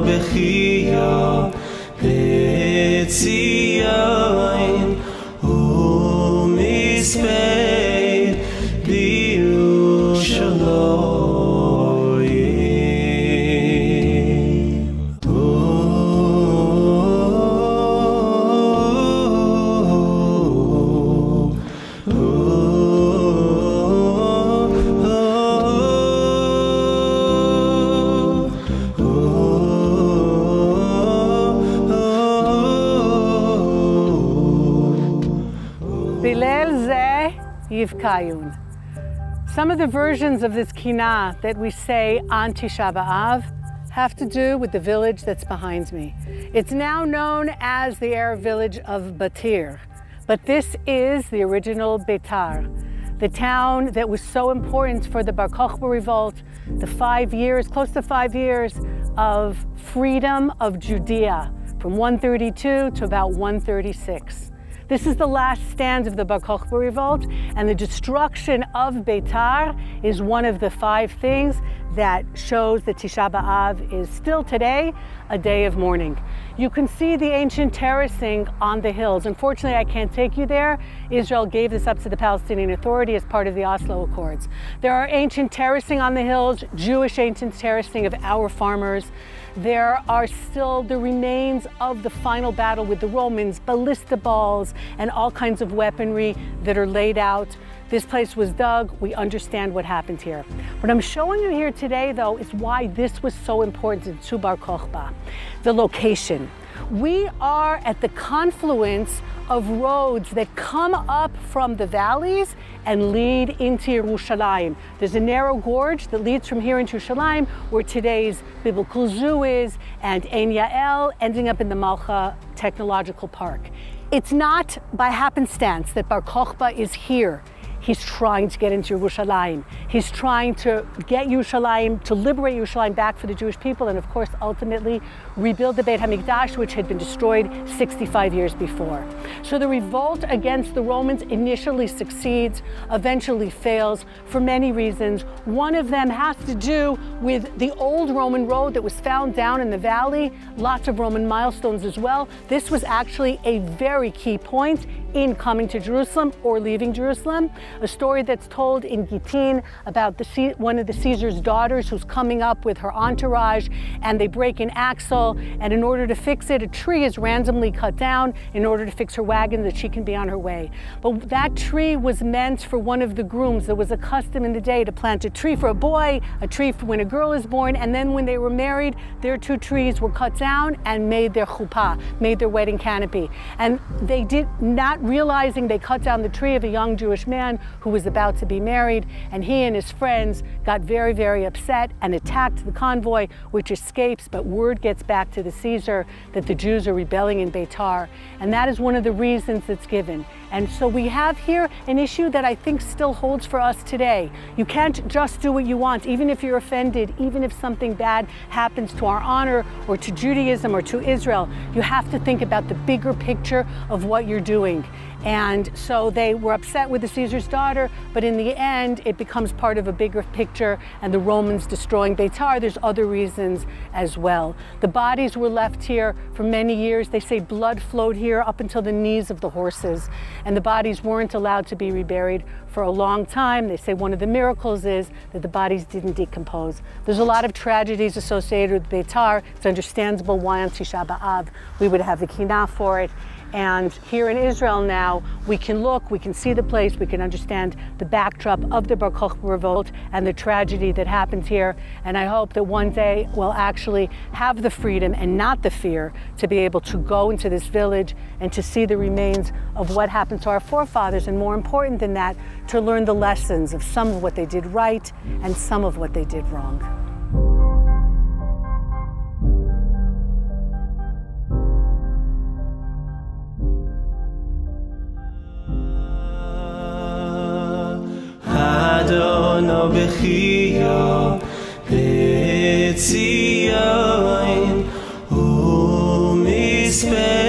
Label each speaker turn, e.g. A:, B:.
A: Bechia B'Tzion U'Mispei B'Yerushalayim.
B: Yivkeyun. Some of the versions of this Kinot that we say on Tisha B'Av have to do with the village that's behind me. It's now known as the Arab village of Beitar, but this is the original Beitar, the town that was so important for the Bar Kochba revolt, the 5 years, close to 5 years of freedom of Judea from 132 to about 136. This is the last stand of the Bar Kochba revolt, and the destruction of Beitar is one of the 5 things that shows that Tisha B'Av is still today a day of mourning. You can see the ancient terracing on the hills. Unfortunately, I can't take you there. Israel gave this up to the Palestinian Authority as part of the Oslo Accords. There are ancient terracing on the hills, Jewish ancient terracing of our farmers. There are still the remains of the final battle with the Romans, ballista balls, and all kinds of weaponry that are laid out. This place was dug. We understand what happened here. What I'm showing you here today, though, is why this was so important to Bar Kochba, the location. We are at the confluence of roads that come up from the valleys and lead into Yerushalayim. There's a narrow gorge that leads from here into Yerushalayim, where today's Biblical Zoo is, and Ein Yael, ending up in the Malcha Technological Park. It's not by happenstance that Bar Kochba is here. He's trying to get into Yerushalayim. He's trying to get Yerushalayim, to liberate Yerushalayim back for the Jewish people, and of course, ultimately, rebuild the Beit HaMikdash, which had been destroyed 65 years before. So the revolt against the Romans initially succeeds, eventually fails for many reasons. One of them has to do with the old Roman road that was found down in the valley, lots of Roman milestones as well. This was actually a very key point in coming to Jerusalem or leaving Jerusalem. A story that's told in Gittin about one of the Caesar's daughters who's coming up with her entourage, and they break an axle, and in order to fix it, a tree is randomly cut down in order to fix her wagon that she can be on her way. But that tree was meant for one of the grooms. There was a custom in the day to plant a tree for a boy, a tree for when a girl is born, and then when they were married, their 2 trees were cut down and made their chuppah, made their wedding canopy. And they did not realizing they cut down the tree of a young Jewish man who was about to be married, and he and his friends got very, very upset and attacked the convoy, which escapes, but word gets back to the Caesar that the Jews are rebelling in Beitar, and that is one of the reasons that's given. And so we have here an issue that I think still holds for us today. You can't just do what you want, even if you're offended, even if something bad happens to our honor or to Judaism or to Israel. You have to think about the bigger picture of what you're doing. And so they were upset with the Caesar's daughter, but in the end, it becomes part of a bigger picture, and the Romans destroying Beitar. There's other reasons as well. The bodies were left here for many years. They say blood flowed here up until the knees of the horses, and the bodies weren't allowed to be reburied for a long time. They say one of the miracles is that the bodies didn't decompose. There's a lot of tragedies associated with Beitar. It's understandable why on Tisha B'Av we would have the Kinot for it. And here in Israel now, we can look, we can see the place, we can understand the backdrop of the Bar Kochba revolt and the tragedy that happened here. And I hope that one day we'll actually have the freedom and not the fear to be able to go into this village and to see the remains of what happened to our forefathers, and more important than that, to learn the lessons of some of what they did right and some of what they did wrong.
A: Adonai Bechia B'Tzion U'Mispei